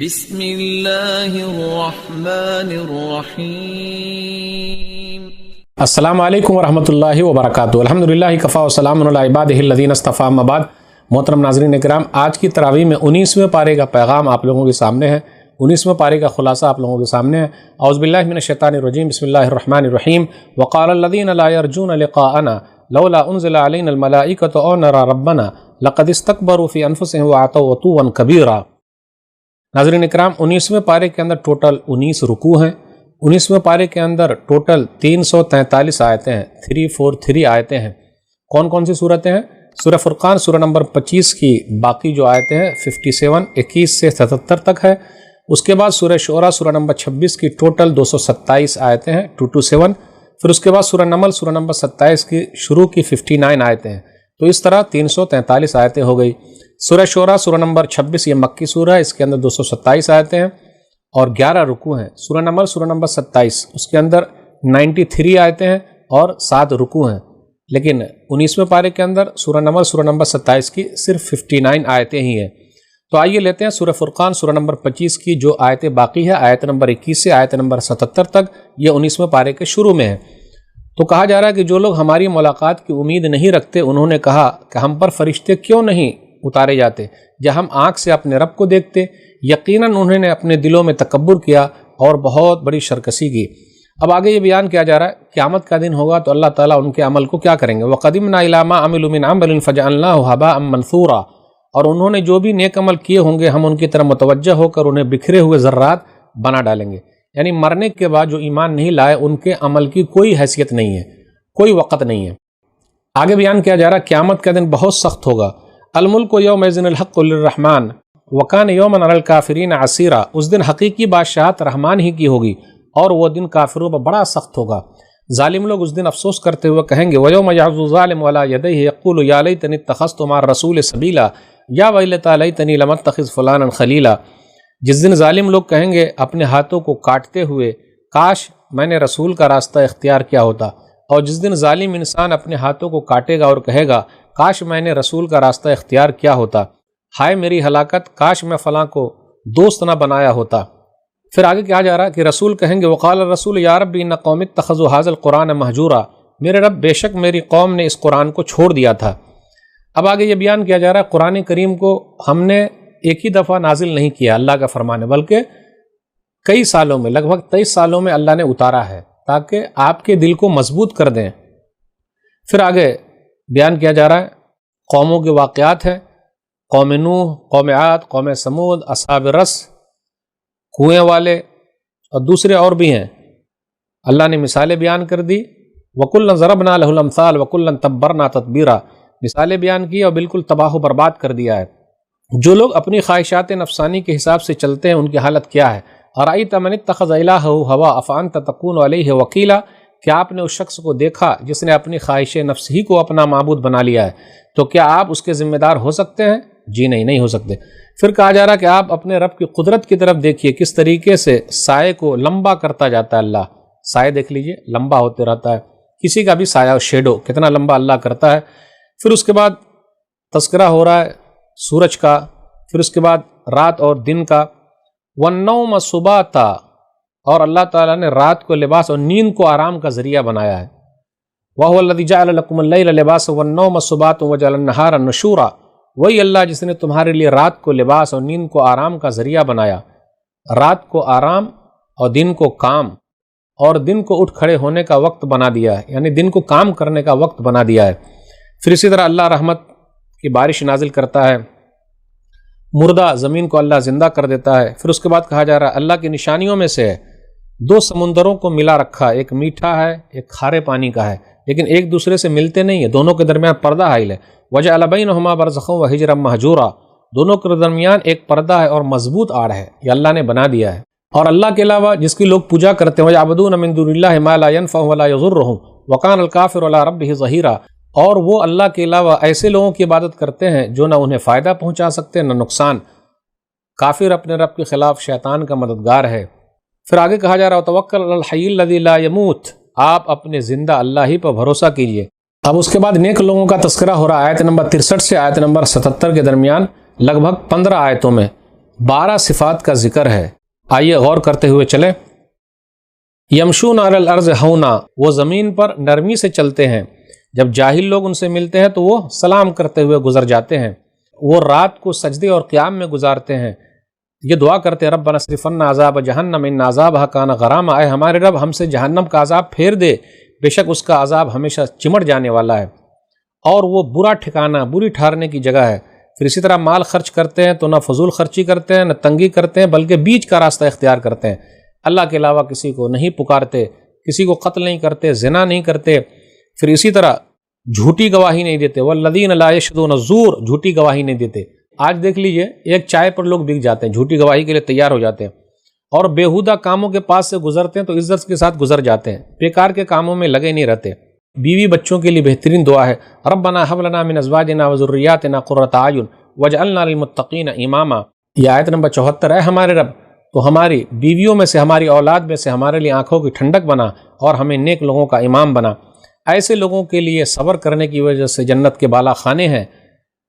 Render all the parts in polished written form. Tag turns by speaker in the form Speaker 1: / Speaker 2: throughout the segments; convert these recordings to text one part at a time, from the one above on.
Speaker 1: بسم اللہ الرحمن الرحیم۔
Speaker 2: السلام علیکم ورحمۃ اللہ وبرکاتہ۔ الحمدللہ کفا وسلام علی عبادہ الذین اصطفیٰ، اما بعد۔ محترم ناظرین کرام، آج کی تراویح میں 19ویں پارے کا پیغام آپ لوگوں کے سامنے ہے، 19ویں پارے کا خلاصہ آپ لوگوں کے سامنے ہے۔ اعوذ باللہ من الشیطان الرجیم، بسم اللہ الرحمن الرحیم۔ وقال الذین لا یرجون لقاءنا لولا انزل علینا الملائکۃ او نری ربنا لقد استکبروا فی انفسهم وعتوا عتوا کبیرا۔ ناظرین اکرام، 19ویں پارے کے اندر ٹوٹل 19 رکوع ہیں۔ 19ویں پارے کے اندر ٹوٹل 343 آیتیں ہیں، 343 آیتیں ہیں۔ کون کون سی صورتیں ہیں؟ سورہ فرقان سورہ نمبر 25 کی باقی جو آیتیں ہیں 57 21 سے 77 تک ہے۔ اس کے بعد سورہ شعراء سورہ نمبر 26 کی ٹوٹل 227 آیتیں ہیں 227۔ پھر اس کے بعد سورہ نمل سورہ نمبر 27 کی شروع کی 59 آیتیں ہیں۔ تو اس طرح 343 آیتیں ہو گئی۔ سورہ شعراء سورہ نمبر 26 یہ مکی سورہ ہے، اس کے اندر 227 آیتیں ہیں اور 11 رکوع ہیں۔ سورہ نمل سورہ نمبر 27 اس کے اندر 93 آیتیں ہیں اور 7 رکوع ہیں۔ لیکن 19ویں پارے کے اندر سورہ نمل سورہ نمبر 27 کی صرف 59 آیتیں ہی ہیں۔ تو آئیے لیتے ہیں سورہ فرقان سورہ نمبر 25 کی جو آیتیں باقی ہے، آیت نمبر 21 سے آیت نمبر 77 تک، یہ 19ویں پارے کے شروع میں ہے۔ تو کہا جا رہا ہے کہ جو لوگ ہماری ملاقات کی امید نہیں رکھتے، انہوں نے کہا کہ ہم پر فرشتے کیوں نہیں اتارے جاتے جب ہم آنکھ سے اپنے رب کو دیکھتے۔ یقیناً انہوں نے اپنے دلوں میں تکبر کیا اور بہت بڑی شرکسی کی۔ اب آگے یہ بیان کیا جا رہا ہے، قیامت کا دن ہوگا تو اللہ تعالیٰ ان کے عمل کو کیا کریں گے؟ وَقَدِمْنَا إِلَىٰ مَا عَمِلُوا مِنْ عَمَلٍ فَجَعَلْنَاهُ هَبَاءً مَنْثُورًا، اور انہوں نے جو بھی نیک عمل کیے ہوں گے ہم ان کی طرف متوجہ ہو کر انہیں بکھرے ہوئے ذرات بنا ڈالیں گے۔ یعنی مرنے کے بعد جو ایمان نہیں لائے ان کے عمل کی کوئی حیثیت نہیں ہے، کوئی وقت نہیں ہے۔ آگے بیان کیا جا رہا ہے قیامت کا دن بہت سخت ہوگا۔ الملک یومئذ الحق للرحمن وکان یوما علی الکافرین عسیرا، اس دن حقیقی بادشاہت رحمان ہی کی ہوگی اور وہ دن کافروں پر بڑا سخت ہوگا۔ ظالم لوگ اس دن افسوس کرتے ہوئے کہیں گے وَيَوْمَ يَعْضُ الظَّالِمُ عَلَىٰ يَدَيْهِ يَقُولُ يَا لَيْتَنِي اتَّخَذْتُ مَعَ الرَّسُولِ سَبِيلًا يَا وَيْلَتَىٰ لَيْتَنِي لَمْ أَتَّخِذْ فُلَانًا خَلِيلًا۔ جس دن ظالم لوگ کہیں گے اپنے ہاتھوں کو کاٹتے ہوئے کاش میں نے رسول کا راستہ اختیار کیا ہوتا، اور جس دن ظالم انسان اپنے ہاتھوں کو کاٹے گا اور کہے گا کاش میں نے رسول کا راستہ اختیار کیا ہوتا، ہائے میری ہلاکت، کاش میں فلاں کو دوست نہ بنایا ہوتا۔ پھر آگے کیا جا رہا ہے کہ رسول کہیں گے وقال الرسول یا رب ان قوم اتخذوا هذا القرآن مہجورا، میرے رب بے شک میری قوم نے اس قرآن کو چھوڑ دیا تھا۔ اب آگے یہ بیان کیا جا رہا ہے قرآن کریم کو ہم نے ایک ہی دفعہ نازل نہیں کیا، اللہ کا فرمان ہے، بلکہ کئی سالوں میں، لگ بھگ 23 سالوں میں اللہ نے اتارا ہے تاکہ آپ کے دل کو مضبوط کر دیں۔ پھر آگے بیان کیا جا رہا ہے قوموں کے واقعات ہیں، قوم نوح، قوم عاد، قوم سمود، اصحاب رس، کنویں والے اور دوسرے اور بھی ہیں۔ اللہ نے مثالیں بیان کر دی، وَكُلًّا ضَرَبْنَا لَهُ الْأَمْثَالَ وَكُلًّا تَبَّرْنَا تَتْبِيرًا، مثالیں بیان کی اور بالکل تباہ و برباد کر دیا ہے۔ جو لوگ اپنی خواہشات نفسانی کے حساب سے چلتے ہیں ان کی حالت کیا ہے؟ أَرَأَيْتَ مَنِ اتَّخَذَ إِلَٰهَهُ هَوَاءَ أَفَأَنتَ تَكُونُ عَلَيْهِ وَكِيلًا، کیا آپ نے اس شخص کو دیکھا جس نے اپنی خواہش نفس ہی کو اپنا معبود بنا لیا ہے؟ تو کیا آپ اس کے ذمہ دار ہو سکتے ہیں؟ جی نہیں ہو سکتے۔ پھر کہا جا رہا ہے کہ آپ اپنے رب کی قدرت کی طرف دیکھیے، کس طریقے سے سائے کو لمبا کرتا جاتا ہے اللہ۔ سائے دیکھ لیجئے لمبا ہوتے رہتا ہے، کسی کا بھی سایہ شیڈو کتنا لمبا اللہ کرتا ہے۔ پھر اس کے بعد تذکرہ ہو رہا ہے سورج کا، پھر اس کے بعد رات اور دن کا۔ وَالنَّوْمَ سُبَاتًا، اور اللہ تعالیٰ نے رات کو لباس اور نیند کو آرام کا ذریعہ بنایا ہے۔ وَهُوَ الَّذِي جَعَلَ لَكُمُ اللَّيْلَ لِبَاسًا وَالنَّوْمَ سُبَاتًا وَجَعَلَ النَّهَارَ نُشُورًا، وہی اللہ جس نے تمہارے لیے رات کو لباس اور نیند کو آرام کا ذریعہ بنایا۔ رات کو آرام اور دن کو کام، اور دن کو اٹھ کھڑے ہونے کا وقت بنا دیا ہے، یعنی دن کو کام کرنے کا وقت بنا دیا ہے۔ پھر اسی طرح اللہ رحمت کی بارش نازل کرتا ہے، مردہ زمین کو اللہ زندہ کر دیتا ہے۔ پھر اس کے بعد کہا جا رہا ہے اللہ کی نشانیوں میں سے ہے 2 سمندروں کو ملا رکھا، ایک میٹھا ہے ایک کھارے پانی کا ہے، لیکن ایک دوسرے سے ملتے نہیں ہیں، دونوں کے درمیان پردہ حائل ہے۔ وَجَعَلَ بَيْنَهُمَا بَرْزَخًا وَحِجْرًا مَّحْجُورًا، دونوں کے درمیان ایک پردہ ہے اور مضبوط آڑ ہے، یہ اللہ نے بنا دیا ہے۔ اور اللہ کے علاوہ جس کی لوگ پوجا کرتے ہیں وَيَعْبُدُونَ مِن دُونِ اللَّهِ مَا لَا يَنفَعُهُمْ وَلَا يَضُرُّهُمْ وَكَانَ الْكَافِرُ عَلَىٰ رَبِّهِ ظَهِيرًا، اور وہ اللہ کے علاوہ ایسے لوگوں کی عبادت کرتے ہیں جو نہ انہیں فائدہ پہنچا سکتے نہ نقصان۔ کافر اپنے رب کے خلاف شیطان کا مددگار ہے۔ پھر آگے کہا جا رہا ہے وَتَوَكَّلْ عَلَى الْحَيِّ الَّذِي لَا يَمُوتُ، آپ اپنے زندہ اللہ ہی پر بھروسہ کیجئے۔ اب اس کے بعد نیک لوگوں کا تذکرہ ہو رہا ہے آیت نمبر 63 سے آیت نمبر 77 کے درمیان، لگ بھگ 15 آیتوں میں 12 صفات کا ذکر ہے، آئیے غور کرتے ہوئے چلیں۔ یمشون علی الارض ہونا، وہ زمین پر نرمی سے چلتے ہیں، جب جاہل لوگ ان سے ملتے ہیں تو وہ سلام کرتے ہوئے گزر جاتے ہیں۔ وہ رات کو سجدے اور قیام میں گزارتے ہیں، یہ دعا کرتے ہیں ربنا اصرف عنا عذاب جہنم ان عذابها کان غراما، اے ہمارے رب ہم سے جہنم کا عذاب پھیر دے، بے شک اس کا عذاب ہمیشہ چمٹ جانے والا ہے اور وہ برا ٹھکانہ، بری ٹھہرنے کی جگہ ہے۔ پھر اسی طرح مال خرچ کرتے ہیں تو نہ فضول خرچی کرتے ہیں نہ تنگی کرتے ہیں، بلکہ بیچ کا راستہ اختیار کرتے ہیں۔ اللہ کے علاوہ کسی کو نہیں پکارتے، کسی کو قتل نہیں کرتے، زنا نہیں کرتے، پھر اسی طرح جھوٹی گواہی نہیں دیتے، والذین لا یشهدون الزور، جھوٹی گواہی نہیں دیتے۔ آج دیکھ لیجئے ایک چائے پر لوگ بک جاتے ہیں، جھوٹی گواہی کے لیے تیار ہو جاتے ہیں، اور بیہودہ کاموں کے پاس سے گزرتے ہیں تو عزت کے ساتھ گزر جاتے ہیں، بیکار کے کاموں میں لگے نہیں رہتے۔ بیوی بچوں کے لیے بہترین دعا ہے ربنا هب لنا من ازواجنا وذرياتنا قرۃ اعین واجعلنا للمتقین اماما، یہ آیت نمبر 74 ہے۔ ہمارے رب تو ہماری بیویوں میں سے، ہماری اولاد میں سے ہمارے لیے آنکھوں کی ٹھنڈک بنا اور ہمیں نیک لوگوں کا امام بنا۔ ایسے لوگوں کے لیے صبر کرنے کی وجہ سے جنت کے بالا خانے ہیں۔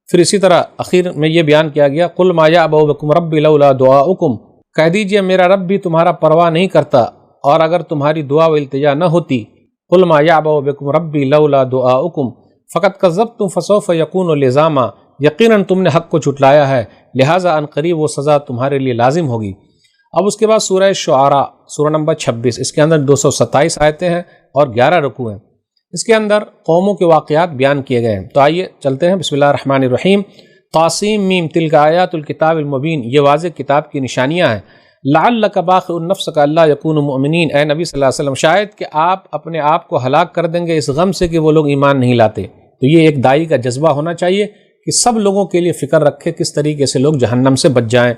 Speaker 2: پھر اسی طرح اخیر میں یہ بیان کیا گیا قل ما یعبأ بکم ربی لولا دعاؤکم، کہہ دیجئے میرا رب بھی تمہارا پرواہ نہیں کرتا اور اگر تمہاری دعا و التجا نہ ہوتی۔ قل ما یعبأ بکم ربی لولا دعاؤکم فقد کذبتم فسوف یکون لزاما، یقیناً تم نے حق کو جھٹلایا ہے لہٰذا ان قریب وہ سزا تمہارے لیے لازم ہوگی۔ اب اس کے بعد سورہ شعراء، سورہ نمبر 26، اس کے اندر 227 آیتیں ہیں اور 11 رکوع ہیں۔ اس کے اندر قوموں کے واقعات بیان کیے گئے ہیں، تو آئیے چلتے ہیں۔ بسم اللہ الرحمن الرحیم۔ طاسیم میم تلک آیات الکتاب المبین، یہ واضح کتاب کی نشانیاں ہیں۔ لعلک باخع نفسک الا یکونوا مؤمنین، اے نبی صلی اللہ علیہ وسلم شاید کہ آپ اپنے آپ کو ہلاک کر دیں گے اس غم سے کہ وہ لوگ ایمان نہیں لاتے۔ تو یہ ایک داعی کا جذبہ ہونا چاہیے کہ سب لوگوں کے لیے فکر رکھے کس طریقے سے لوگ جہنم سے بچ جائیں۔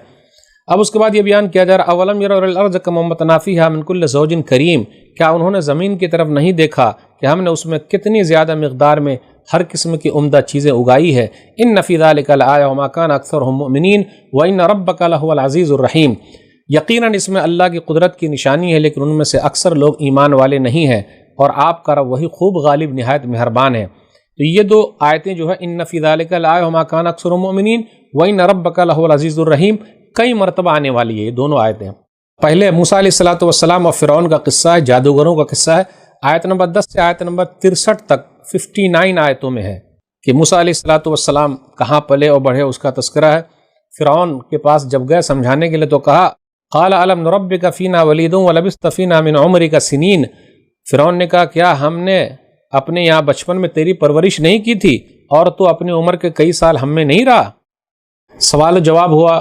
Speaker 2: اب اس کے بعد یہ بیان کیا جا رہا اولم یروا الی الارض کم انبتنا فیہا من کل زوج کریم، کیا انہوں نے زمین کی طرف نہیں دیکھا کہ ہم نے اس میں کتنی زیادہ مقدار میں ہر قسم کی عمدہ چیزیں اگائی ہے۔ ان فی ذلک لآیہ وما کان اکثرهم مؤمنین وان ربک لہو العزیز الرحیم، یقیناً اس میں اللہ کی قدرت کی نشانی ہے لیکن ان میں سے اکثر لوگ ایمان والے نہیں ہیں اور آپ کا رب وہی خوب غالب نہایت مہربان ہے۔ تو یہ دو آیتیں جو ہے ان فی ذلک لآیہ وما کان اکثرهم مؤمنین وان ربک لہو العزیز الرحیم کئی مرتبہ آنے والی ہے یہ دونوں آیتیں۔ پہلے موسیٰ علیہ السلام اور فرعون کا قصہ ہے، جادوگروں کا قصہ ہے، آیت نمبر 10 سے آیت نمبر 63 تک 59 آیتوں میں ہے کہ موسیٰ علیہ السلام کہاں پلے اور بڑھے، اس کا تذکرہ ہے۔ فرعون کے پاس جب گئے سمجھانے کے لیے تو کہا قال الم نربک فینا ولیدا ولبثت فینا من عمرک سنین، فرعون نے کہا کیا ہم نے اپنے یہاں بچپن میں تیری پرورش نہیں کی تھی اور تو اپنی عمر کے کئی سال ہم میں نہیں رہا؟ سوال و جواب ہوا،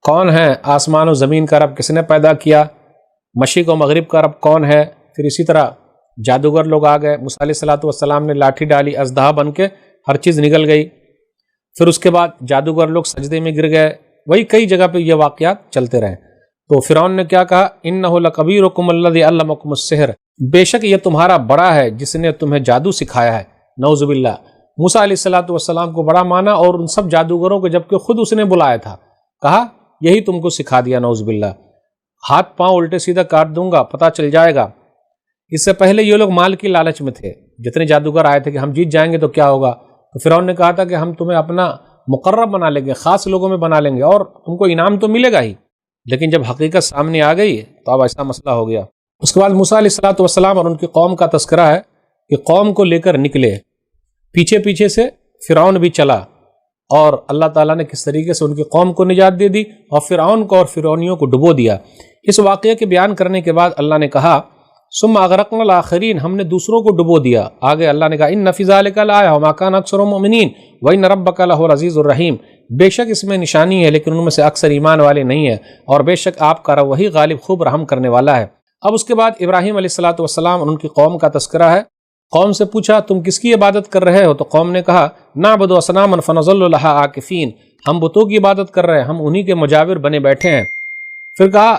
Speaker 2: کون ہے آسمان و زمین کا رب، کس نے پیدا کیا، مشرق و مغرب کا رب کون ہے؟ پھر اسی طرح جادوگر لوگ آ گئے، موسیٰ علیہ السلام نے لاٹھی ڈالی، اژدہا بن کے ہر چیز نکل گئی۔ پھر اس کے بعد جادوگر لوگ سجدے میں گر گئے، وہی کئی جگہ پہ یہ واقعات چلتے رہے۔ تو فرعون نے کیا کہا انہ لکبیرکم الذی علمکم السحر، بے شک یہ تمہارا بڑا ہے جس نے تمہیں جادو سکھایا ہے، نعوذ باللہ۔ موسیٰ علیہ السلام کو بڑا مانا اور ان سب جادوگروں کو جبکہ خود اس نے بلایا تھا، کہا یہی تم کو سکھا دیا، نعوذ باللہ، ہاتھ پاؤں الٹے سیدھا کاٹ دوں گا، پتہ چل جائے گا۔ اس سے پہلے یہ لوگ مال کی لالچ میں تھے، جتنے جادوگر آئے تھے کہ ہم جیت جائیں گے تو کیا ہوگا، تو فرعون نے کہا تھا کہ ہم تمہیں اپنا مقرب بنا لیں گے، خاص لوگوں میں بنا لیں گے اور تم کو انعام تو ملے گا ہی۔ لیکن جب حقیقت سامنے آ گئی تو اب ایسا مسئلہ ہو گیا۔ اس کے بعد موسیٰ علیہ السلام اور ان کی قوم کا تذکرہ ہے کہ قوم کو لے کر نکلے، پیچھے پیچھے سے فرعون بھی چلا اور اللہ تعالیٰ نے کس طریقے سے ان کی قوم کو نجات دے دی اور فرعون کو اور فرعونیوں کو ڈبو دیا۔ اس واقعے کے بیان کرنے کے بعد اللہ نے کہا ثم اغرقنا الاخرین، ہم نے دوسروں کو ڈبو دیا۔ آگے اللہ نے کہا ان فی ذلک لآیہ وما کان اکثرهم مؤمنین وان ربک لہو العزیز الرحیم، بے شک اس میں نشانی ہے لیکن ان میں سے اکثر ایمان والے نہیں ہیں اور بے شک آپ کا رب وہی غالب خوب رحم کرنے والا ہے۔ اب اس کے بعد ابراہیم علیہ السلام اور ان کی قوم کا تذکرہ ہے۔ قوم سے پوچھا تم کس کی عبادت کر رہے ہو؟ تو قوم نے کہا نعبد اصناما فنظل لها عاکفین، ہم بتوں کی عبادت کر رہے ہیں، ہم انہی کے مجاور بنے بیٹھے ہیں۔ پھر کہا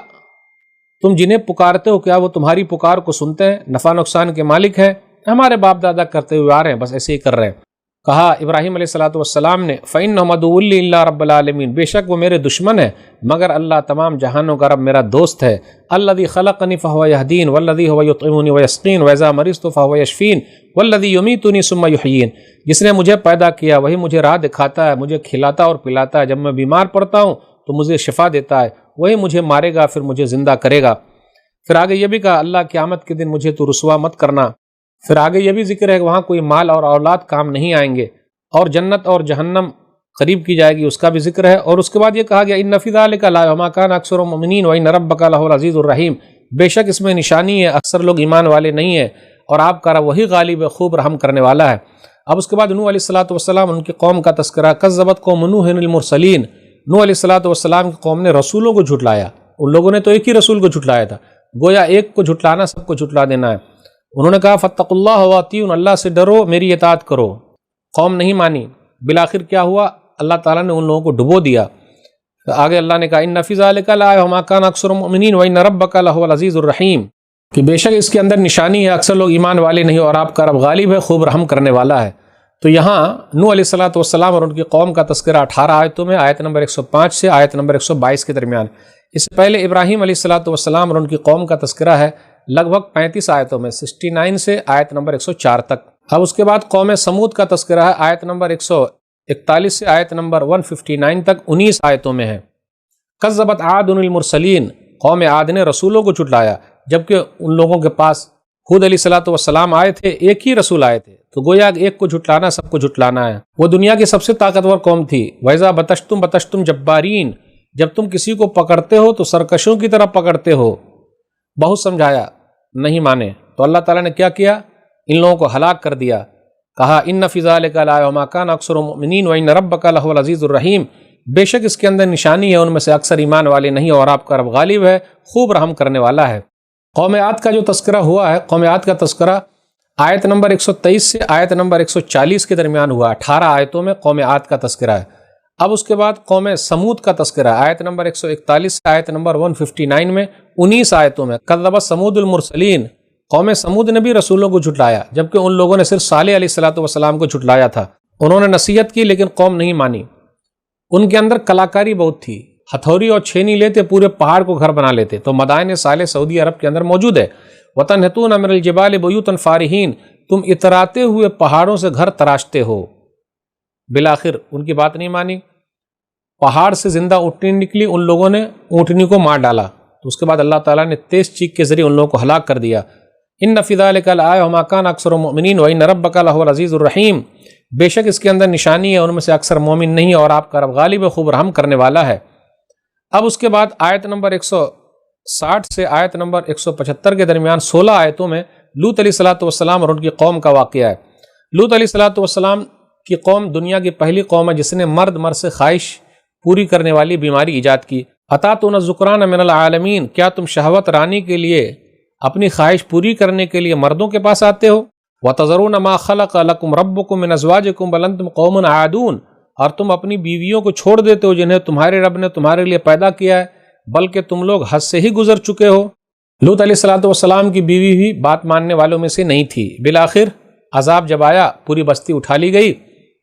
Speaker 2: تم جنہیں پکارتے ہو کیا وہ تمہاری پکار کو سنتے ہیں، نفع نقصان کے مالک ہیں؟ ہمارے باپ دادا کرتے ہوئے آ رہے ہیں، بس ایسے ہی کر رہے ہیں۔ کہا ابراہیم علیہ السلام نے فَإِنَّهُمْ عَدُوٌّ لِّي إِلَّا رَبَّ الْعَالَمِينَ، بے شک وہ میرے دشمن ہے مگر اللہ تمام جہانوں کا رب میرا دوست ہے۔ الَّذِي خَلَقَنِي فَهُوَ يَهْدِينِ وَالَّذِي هُوَ يُطْعِمُنِي وَيَسْقِينِ وَإِذَا مَرِضْتُ فَهُوَ يَشْفِينِ وَالَّذِي يُمِيتُنِي ثُمَّ يُحْيِينِ، جس نے مجھے پیدا کیا وہی مجھے راہ دکھاتا ہے، مجھے کھلاتا اور پلاتا ہے، جب میں بیمار پڑتا ہوں تو مجھے شفا دیتا ہے، وہی مجھے مارے گا پھر مجھے زندہ کرے گا۔ پھر آگے یہ بھی کہا اللہ قیامت کے دن مجھے تو رسوا مت کرنا۔ پھر آگے یہ بھی ذکر ہے کہ وہاں کوئی مال اور اولاد کام نہیں آئیں گے، اور جنت اور جہنم قریب کی جائے گی، اس کا بھی ذکر ہے۔ اور اس کے بعد یہ کہا گیا ان فی ذلک لآیۃ وما کان اکثر المؤمنین وان ربک لہو العزیز الرحیم، بے شک اس میں نشانی ہے، اکثر لوگ ایمان والے نہیں ہیں اور آپ کا رب وہی غالب ہے، خوب رحم کرنے والا ہے۔ اب اس کے بعد نوح علیہ الصلوۃ والسلام ان کی قوم کا تذکرہ، کذبت قوم نوح المرسلین، نوح علیہ الصلوۃ والسلام کی قوم نے رسولوں کو جھٹلایا۔ ان لوگوں نے تو ایک ہی رسول کو جھٹلایا تھا، گویا ایک کو جھٹلانا سب کو جھٹلا دینا ہے۔ انہوں نے کہا فاتقوا اللہ واطیعون، اللہ سے ڈرو میری اطاعت کرو۔ قوم نہیں مانی، بالآخر کیا ہوا؟ اللہ تعالیٰ نے ان لوگوں کو ڈبو دیا۔ آگے اللہ نے کہا ان فی ذلک لآیۃ وما کان اکثر المؤمنین وان ربک لہو العزیز الرحیم، کہ بے شک اس کے اندر نشانی ہے، اکثر لوگ ایمان والے نہیں اور آپ کا رب غالب ہے، خوب رحم کرنے والا ہے۔ تو یہاں نوح علیہ الصلوۃ والسلام اور ان کی قوم کا تذکرہ 18 آیتوں میں، آیت نمبر 105 سے آیت نمبر 122 کے درمیان۔ اس سے پہلے ابراہیم علیہ الصلوۃ والسلام اور ان کی قوم کا تذکرہ ہے لگ بھگ 35 آیتوں میں، 69 سے آیت نمبر 104 تک۔ اب اس کے بعد قوم سمود کا تذکرہ ہے آیت نمبر 141 سے آیت نمبر 159 تک، 19 آیتوں میں ہے۔ کذبت عاد المرسلین، قوم عاد نے رسولوں کو جھٹلایا، جبکہ ان لوگوں کے پاس ہود علیہ الصلوۃ والسلام آئے تھے، ایک ہی رسول آئے تھے، تو گویا ایک کو جھٹلانا سب کو جھٹلانا ہے۔ وہ دنیا کی سب سے طاقتور قوم تھی۔ وَإِذَا بَطَشْتُمْ بَطَشْتُمْ جَبَّارِينَ، جب تم کسی کو پکڑتے ہو تو سرکشوں کی طرح پکڑتے ہو۔ بہت سمجھایا، نہیں مانے، تو اللہ تعالیٰ نے کیا کیا؟ ان لوگوں کو ہلاک کر دیا۔ کہا ان فی ذلک لآیۃ وما کان اکثر المؤمنین وان ربک لہو العزیز الرحیم، بے شک اس کے اندر نشانی ہے، ان میں سے اکثر ایمان والے نہیں اور آپ کا رب غالب ہے، خوب رحم کرنے والا ہے۔ قوم عاد کا جو تذکرہ ہوا ہے، قوم عاد کا تذکرہ آیت نمبر 123 سے آیت نمبر 140 کے درمیان ہوا، 18 آیتوں میں قوم عاد کا تذکرہ ہے۔ اب اس کے بعد قوم سمود کا تذکرہ آیت نمبر 141 سے آیت نمبر 159 میں، 19 آیتوں میں۔ کذبت ثمود المرسلین، قوم سمود نے بھی رسولوں کو جھٹلایا، جبکہ ان لوگوں نے صرف صالح علیہ الصلوۃ والسلام کو جھٹلایا تھا۔ انہوں نے نصیحت کی لیکن قوم نہیں مانی۔ ان کے اندر کلاکاری بہت تھی، ہتھوڑی اور چھینی لیتے پورے پہاڑ کو گھر بنا لیتے۔ تو مدائن صالح سعودی عرب کے اندر موجود ہے۔ وَتَنْحِتُونَ مِنَ الْجِبَالِ بُيُوتًا فَارِحِينَ، تم اتراتے ہوئے پہاڑوں سے گھر تراشتے ہو۔ بالآخر ان کی بات نہیں مانی، پہاڑ سے زندہ اونٹنی نکلی، ان لوگوں نے اونٹنی کو مار ڈالا، تو اس کے بعد اللہ تعالیٰ نے تیز چیخ کے ذریعے ان لوگوں کو ہلاک کر دیا۔ ان فی ذلک لآیۃ وما کان اکثر المؤمنین وان ربک لہو العزیز الرحیم، بے شک اس کے اندر نشانی ہے، ان میں سے اکثر مومن نہیں اور آپ کا رب غالب ہے، خوب رحم کرنے والا ہے۔ اب اس کے بعد آیت نمبر 160 سے آیت نمبر 175 کے درمیان 16 آیتوں میں لوط علیہ الصلوۃ والسلام اور ان کی قوم کا واقعہ ہے۔ لوط علیہ الصلوۃ والسلام کی قوم دنیا کی پہلی قوم ہے جس نے مرد سے خواہش پوری کرنے والی بیماری ایجاد کی۔ اتاتون الذکران من العالمین، کیا تم شہوت رانی کے لیے، اپنی خواہش پوری کرنے کے لیے مردوں کے پاس آتے ہو؟ وَتَذَرُونَ مَا خَلَقَ لَكُمْ رَبُّكُم مِّنْ أَزْوَاجِكُمْ بَلْ أَنْتُمْ قَوْمٌ عَادُونَ، اور تم اپنی بیویوں کو چھوڑ دیتے ہو جنہیں تمہارے رب نے تمہارے لیے پیدا کیا ہے، بلکہ تم لوگ حد سے ہی گزر چکے ہو۔ لوط علیہ الصلوۃ والسلام کی بیوی بھی بات ماننے والوں میں سے نہیں تھی۔ بالآخر عذاب جب آیا، پوری بستی اٹھا لی گئی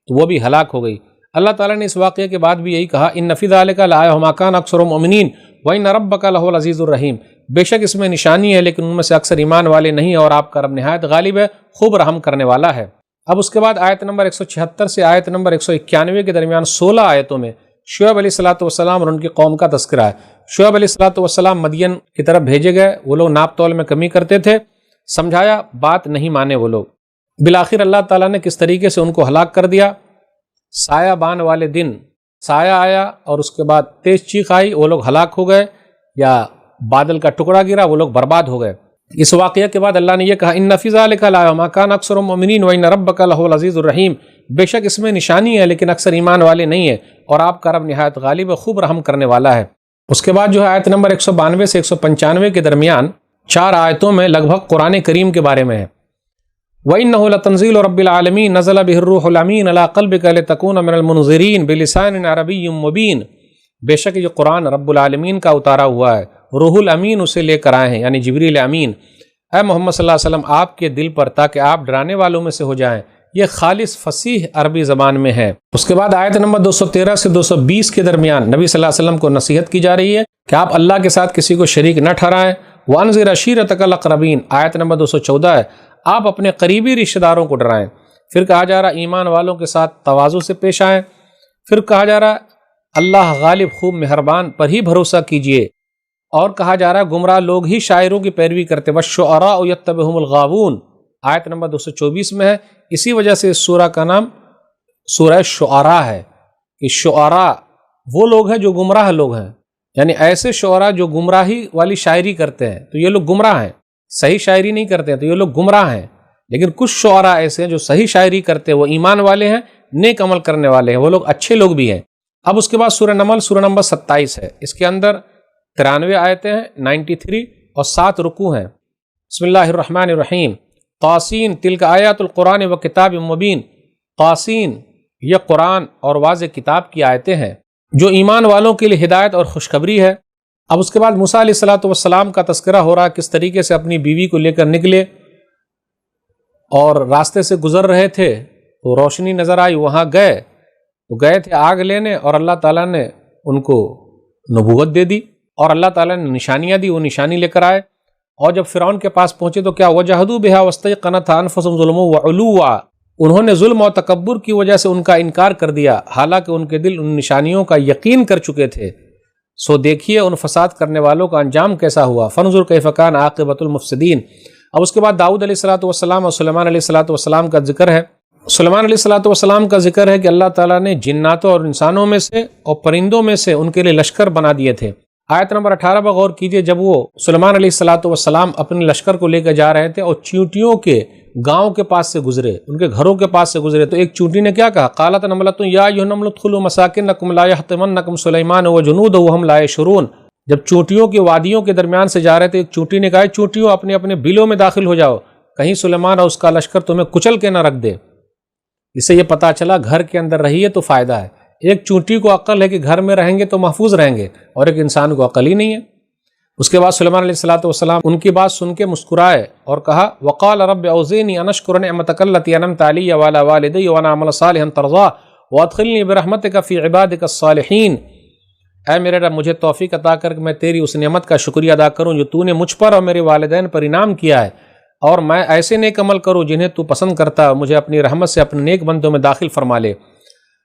Speaker 2: تو وہ بھی ہلاک ہو گئی۔ اللہ تعالیٰ نے اس واقعے کے بعد بھی یہی کہا ان فی ذلک لآیۃ وما کان اکثر المؤمنین وان ربک لہو العزیز الرحیم، بے شک اس میں نشانی ہے لیکن ان میں سے اکثر ایمان والے نہیں اور آپ کا رب نہایت غالب ہے، خوب رحم کرنے والا ہے۔ اب اس کے بعد آیت نمبر 176 سے آیت نمبر 191 کے درمیان 16 آیتوں میں شعیب علیہ الصلوۃ والسلام اور ان کی قوم کا تذکرہ ہے۔ شعیب علیہ الصلوۃ والسلام مدین کی طرف بھیجے گئے، وہ لوگ ناپ تول میں کمی کرتے تھے، سمجھایا، بات نہیں مانے وہ لوگ۔ بالآخر اللہ تعالیٰ نے کس طریقے سے ان کو ہلاک کر دیا؟ سایہ بان والے دن سایہ آیا اور اس کے بعد تیز چیخ آئی، وہ لوگ ہلاک ہو گئے، یا بادل کا ٹکڑا گرا، وہ لوگ برباد ہو گئے۔ اس واقعہ کے بعد اللہ نے یہ کہا ان فی ذلک لآیۃ وما کان اکثر المؤمنین وان ربک لہو العزیز الرحیم، بے شک اس میں نشانی ہے لیکن اکثر ایمان والے نہیں ہیں اور آپ کا رب نہایت غالب ہے، خوب رحم کرنے والا ہے۔ اس کے بعد جو ہے آیت نمبر 192 سے 195 کے درمیان 4 آیتوں میں لگ بھگ قرآن کریم کے بارے میں ہے۔ وَإِنَّهُ لَتَنزِيلُ رَبِّ الْعَالَمِينَ نَزَلَ بِهِ الرُّوحُ الْأَمِينُ عَلَىٰ قَلْبِكَ لِتَكُونَ مِنَ الْمُنذِرِينَ بِلِسَانٍ عَرَبِيٍّ مُّبِينٍ، بے شک یہ قرآن رب العالمین کا اتارا ہوا ہے، روح الامین اسے لے کر آئے ہیں، یعنی جبریل امین، اے محمد صلی اللہ علیہ وسلم آپ کے دل پر، تاکہ آپ ڈرانے والوں میں سے ہو جائیں۔ یہ خالص فصیح عربی زبان میں ہے۔ اس کے بعد آیت نمبر 213 سے 220 کے درمیان نبی صلی اللہ علیہ وسلم کو نصیحت کی جا رہی ہے کہ آپ اللہ کے ساتھ کسی کو شریک نہ ٹھہرائیں۔ وَأَنذِرْ عَشِيرَتَكَ الْأَقْرَبِينَ، آیت نمبر 214 ہے، آپ اپنے قریبی رشتہ داروں کو ڈرائیں۔ پھر کہا جا رہا ایمان والوں کے ساتھ تواضع سے پیش آئیں۔ پھر کہا جا رہا اللہ غالب خوب مہربان پر ہی بھروسہ کیجئے۔ اور کہا جا رہا ہے گمراہ لوگ ہی شاعروں کی پیروی کرتے، وَالشُّعَرَاءُ يَتَّبِعُهُمُ الْغَاوُونَ، آیت نمبر 224 میں ہے۔ اسی وجہ سے اس سورہ کا نام سورہ شعراء ہے کہ شعراء وہ لوگ ہیں جو گمراہ لوگ ہیں، یعنی ایسے شعراء جو گمراہی والی شاعری کرتے ہیں تو یہ لوگ گمراہ ہیں، صحیح شاعری نہیں کرتے ہیں تو یہ لوگ گمراہ ہیں۔ لیکن کچھ شعراء ایسے ہیں جو صحیح شاعری کرتے ہیں، وہ ایمان والے ہیں، نیک عمل کرنے والے ہیں، وہ لوگ اچھے لوگ بھی ہیں۔ اب اس کے بعد سورہ نمل سورہ نمبر 27 ہے، اس کے اندر 93 آیتیں ہیں، 93 اور 7 رکوع ہیں۔ بسم اللہ الرحمن الرحیم، طاسین تلک آیات القرآن و کتاب مبین، طاسین یہ قرآن اور واضح کتاب کی آیتیں ہیں جو ایمان والوں کے لیے ہدایت اور خوشخبری ہے۔ اب اس کے بعد موسیٰ علیہ الصلوۃ والسلام کا تذکرہ ہو رہا ہے، کس طریقے سے اپنی بیوی کو لے کر نکلے اور راستے سے گزر رہے تھے تو روشنی نظر آئی، وہاں گئے تو گئے تھے آگ لینے، اور اللہ تعالیٰ نے ان کو نبوت دے دی اور اللہ تعالیٰ نے نشانیاں دی، وہ نشانی لے کر آئے۔ اور جب فرعون کے پاس پہنچے تو کیا وجحدوا بہا واستیقنتھا انفسہم ظلما وعلوا، انہوں نے ظلم و تکبر کی وجہ سے ان کا انکار کر دیا، حالانکہ ان کے دل ان نشانیوں کا یقین کر چکے تھے۔ سو دیکھیے ان فساد کرنے والوں کا انجام کیسا ہوا، فانظر کیف کان عاقبۃ المفسدین۔ اب اس کے بعد داؤد علیہ الصلوۃ والسلام اور سلیمان علیہ الصلوۃ والسلام کا ذکر ہے۔ سلیمان علیہ الصلوۃ والسلام کا ذکر ہے کہ اللہ تعالیٰ نے جناتوں اور انسانوں میں سے اور پرندوں میں سے ان کے لیے لشکر بنا دیے تھے۔ آیت نمبر 18 پر غور کیجئے، جب وہ سلیمان علیہ الصلوۃ والسلام اپنے لشکر کو لے کر جا رہے تھے اور چیونٹیوں کے گاؤں کے پاس سے گزرے، ان کے گھروں کے پاس سے گزرے، تو ایک چونٹی نے کیا کہا، قالت نملۃ یا ایھا النمل ادخلوا مساکنکم لا یحطمنکم سلیمان وجنودہ وہم لا یشعرون۔ جب چونٹیوں کی وادیوں کے درمیان سے جا رہے تھے، ایک چونٹی نے کہا چونٹیوں اپنے اپنے بلوں میں داخل ہو جاؤ، کہیں سلیمان اور اس کا لشکر تمہیں کچل کے نہ رکھ دے۔ اس سے یہ پتہ چلا گھر کے اندر رہیے تو فائدہ ہے۔ ایک چونٹی کو عقل ہے کہ گھر میں رہیں گے تو محفوظ رہیں گے، اور ایک انسان کو عقل ہی نہیں ہے۔ اس کے بعد سلیمان علیہ الصلوۃ والسلام ان کی بات سن کے مسکرائے اور کہا وقال رب اوزعنی ان اشکر نعمتک التی انعمت علی وعلی والدی وان اعمل صالحا ترضاه وادخلنی برحمتک فی عبادک الصالحین۔ اے میرے رب مجھے توفیق عطا کر کہ میں تیری اس نعمت کا شکریہ ادا کروں جو تو نے مجھ پر اور میرے والدین پر انعام کیا ہے، اور میں ایسے نیک عمل کروں جنہیں تو پسند کرتا ہے، مجھے اپنی رحمت سے اپنے نیک بندوں میں داخل فرما لے۔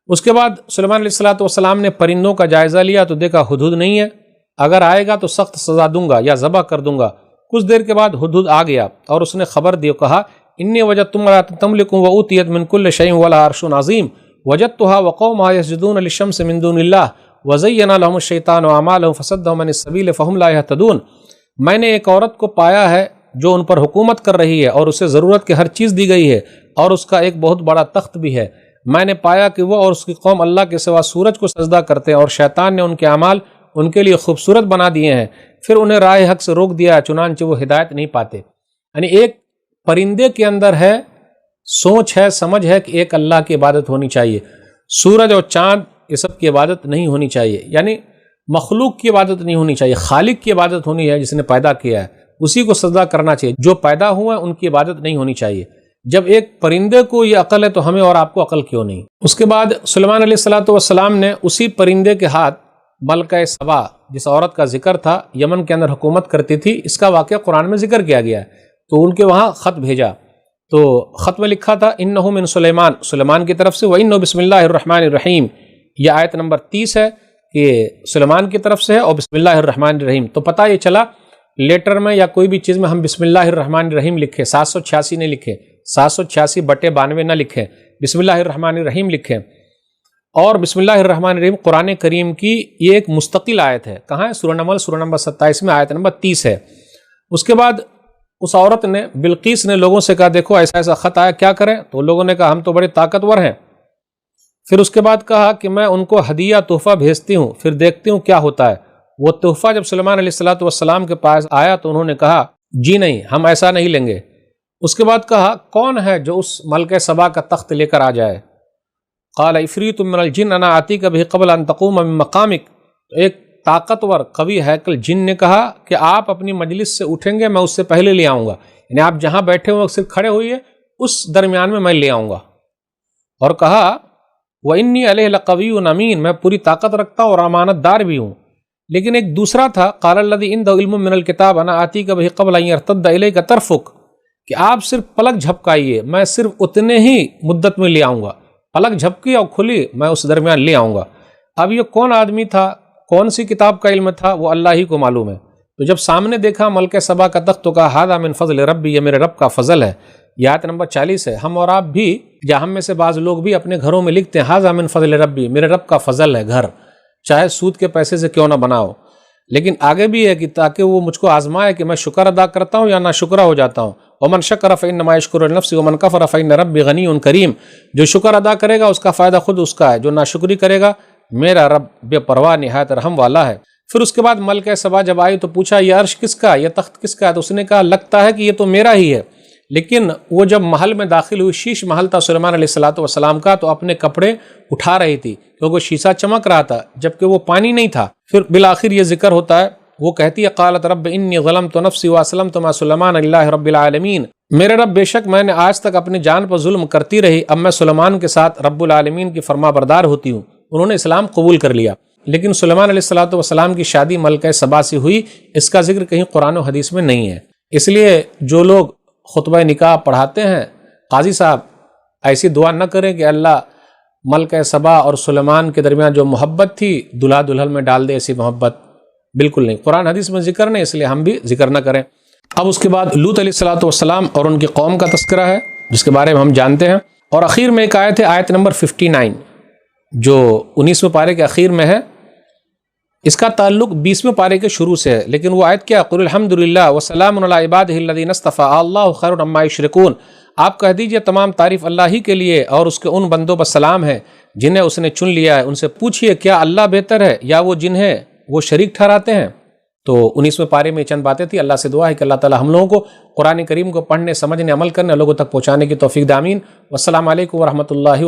Speaker 2: اس کے بعد سلیمان علیہ الصلوۃ والسلام نے پرندوں کا جائزہ لیا تو دیکھا ہدہد نہیں ہے، اگر آئے گا تو سخت سزا دوں گا یا ذبح کر دوں گا۔ کچھ دیر کے بعد ہدہد آ گیا اور اس نے خبر دی، کہا انی وجدت امرأۃ تملک وأوتیت من کل شیء ولها عرش عظیم وجدتها وقومها یسجدون للشمس من دون اللہ وزین لهم الشیطان اعمالهم فصدهم عن السبیل فهم لا يهتدون۔ میں نے ایک عورت کو پایا ہے جو ان پر حکومت کر رہی ہے اور اسے ضرورت کی ہر چیز دی گئی ہے اور اس کا ایک بہت بڑا تخت بھی ہے۔ میں نے پایا کہ وہ اور اس کی قوم اللہ کے سوا سورج کو سجدہ کرتے ہیں، اور شیطان نے ان کے اعمال ان کے لیے خوبصورت بنا دیے ہیں، پھر انہیں راہ حق سے روک دیا، چنانچہ وہ ہدایت نہیں پاتے۔ یعنی ایک پرندے کے اندر ہے سوچ ہے، سمجھ ہے کہ ایک اللہ کی عبادت ہونی چاہیے، سورج اور چاند یہ سب کی عبادت نہیں ہونی چاہیے، یعنی مخلوق کی عبادت نہیں ہونی چاہیے، خالق کی عبادت ہونی ہے جس نے پیدا کیا ہے، اسی کو سجدہ کرنا چاہیے۔ جو پیدا ہوئے ہیں ان کی عبادت نہیں ہونی چاہیے۔ جب ایک پرندے کو یہ عقل ہے تو ہمیں اور آپ کو عقل کیوں نہیں؟ اس کے بعد سلیمان علیہ الصلوۃ والسلام نے اسی پرندے کے ہاتھ ملکہ سبا، جس عورت کا ذکر تھا یمن کے اندر حکومت کرتی تھی، اس کا واقعہ قرآن میں ذکر کیا گیا ہے، تو ان کے وہاں خط بھیجا، تو خط میں لکھا تھا انہ من سلیمان، سلیمان کی طرف سے، وانہ بسم اللہ الرحمن الرحیم، یہ آیت نمبر 30 ہے کہ سلیمان کی طرف سے ہے اور بسم اللہ الرحمن الرحیم۔ تو پتہ یہ چلا لیٹر میں یا کوئی بھی چیز میں ہم بسم اللہ الرحمن الرحیم لکھیں، 786 نہیں لکھیں، 786/92 نہ لکھیں، بسم اللہ الرحمن الرحیم لکھیں۔ اور بسم اللہ الرحمن الرحیم قرآن کریم کی یہ ایک مستقل آیت ہے، کہاں ہے؟ سورہ نمل سورہ نمبر 27 میں آیت نمبر 30 ہے۔ اس کے بعد اس عورت نے، بلقیس نے لوگوں سے کہا دیکھو ایسا ایسا خط آیا، کیا کریں؟ تو لوگوں نے کہا ہم تو بڑے طاقتور ہیں۔ پھر اس کے بعد کہا کہ میں ان کو ہدیہ تحفہ بھیجتی ہوں، پھر دیکھتی ہوں کیا ہوتا ہے۔ وہ تحفہ جب سلیمان علیہ الصلوۃ والسلام کے پاس آیا تو انہوں نے کہا جی نہیں، ہم ایسا نہیں لیں گے۔ اس کے بعد کہا کون ہے جو اس ملکہ سبا کا تخت لے کر آ جائے؟ قال عفریت من الجن انا آتیک بہ قبل ان تقوم من مقامک، ایک طاقتور قوی ہیکل جن نے کہا کہ آپ اپنی مجلس سے اٹھیں گے میں اس سے پہلے لے آؤں گا، یعنی آپ جہاں بیٹھے ہوئے صرف کھڑے ہوئیے اس درمیان میں لے آؤں گا۔ اور کہا وانی علیہ لقوی امین، میں پوری طاقت رکھتا ہوں اور امانت دار بھی ہوں۔ لیکن ایک دوسرا تھا قال الذی عنده علم من الکتاب انا آتیک بہ قبل ان یرتد الیک طرفک، کہ آپ صرف پلک جھپکائیے، میں صرف اتنے ہی مدت میں لے آؤں گا، پلک جھپکی اور کھلی میں اس درمیان لے آؤں گا۔ اب یہ کون آدمی تھا، کون سی کتاب کا علم تھا، وہ اللہ ہی کو معلوم ہے۔ تو جب سامنے دیکھا ملک سبا کا تخت تو کہا ھذا من فضل ربی، یہ میرے رب کا فضل ہے۔ یہ آیت نمبر 40 ہے۔ ہم اور آپ بھی یا ہم میں سے بعض لوگ بھی اپنے گھروں میں لکھتے ہیں ھذا من فضل ربی، میرے رب کا فضل ہے گھر، چاہے سود کے پیسے سے کیوں نہ بناؤ، لیکن آگے بھی ہے کہ تاکہ وہ مجھ کو آزمائے کہ میں شکر ادا کرتا ہوں یا ناشکرہ ہو جاتا ہوں۔ ومن شکر فإنما یشکر لنفسہ ومن کفر فإن ربی غنی کریم، جو شکر ادا کرے گا اس کا فائدہ خود اس کا ہے، جو ناشکری کرے گا میرا رب بے پرواہ نہایت رحم والا ہے۔ پھر اس کے بعد ملک سبا جب آئی تو پوچھا یہ عرش کس کا، یہ تخت کس کا ہے؟ تو اس نے کہا لگتا ہے کہ یہ تو میرا ہی ہے، لیکن وہ جب محل میں داخل ہوئی، شیش محل تھا سلیمان علیہ السلام کا، تو اپنے کپڑے اٹھا رہی تھی کیونکہ شیشہ چمک رہا تھا جبکہ وہ پانی نہیں تھا۔ پھر بالآخر یہ ذکر ہوتا ہے، وہ کہتی ہے قالت رب انی ظلمت نفسی واسلمت مع سلیمان للہ رب العالمین، میرے رب بے شک میں نے آج تک اپنی جان پر ظلم کرتی رہی، اب میں سلیمان کے ساتھ رب العالمین کی فرما بردار ہوتی ہوں۔ انہوں نے اسلام قبول کر لیا، لیکن سلیمان علیہ السلام کی شادی ملکہ سبا سے ہوئی، اس کا ذکر کہیں قرآن و حدیث میں نہیں ہے۔ اس لیے جو لوگ خطبہ نکاح پڑھاتے ہیں، قاضی صاحب ایسی دعا نہ کریں کہ اللہ ملکہ سبا اور سلیمان کے درمیان جو محبت تھی دلہا دلہن میں ڈال دے، ایسی محبت بالکل نہیں، قرآن حدیث میں ذکر نہیں، اس لیے ہم بھی ذکر نہ کریں۔ اب اس کے بعد لوط علیہ السلام اور ان کی قوم کا تذکرہ ہے جس کے بارے میں ہم جانتے ہیں، اور اخیر میں ایک آیت ہے، آیت نمبر 59 جو 19ویں پارے کے اخیر میں ہے، اس کا تعلق 20ویں پارے کے شروع سے ہے، لیکن وہ آیت کیا، قل الحمدللہ وسلام علی عبادہ الذین اصطفی اللہ خیر عما یشرکون، آپ کہہ دیجئے تمام تعریف اللہ ہی کے لیے اور اس کے ان بندوں پر سلام ہے جنہیں اس نے چن لیا ہے، ان سے پوچھئے کیا اللہ بہتر ہے یا وہ جنہیں وہ شریک ٹھہراتے ہیں۔ تو 19ویں پارے میں چند باتیں تھی۔ اللہ سے دعا ہے کہ اللہ تعالی ہم لوگوں کو قرآن کریم کو پڑھنے، سمجھنے، عمل کرنے، لوگوں تک پہنچانے کی توفیق دے، آمین۔ والسلام علیکم ورحمۃ اللہ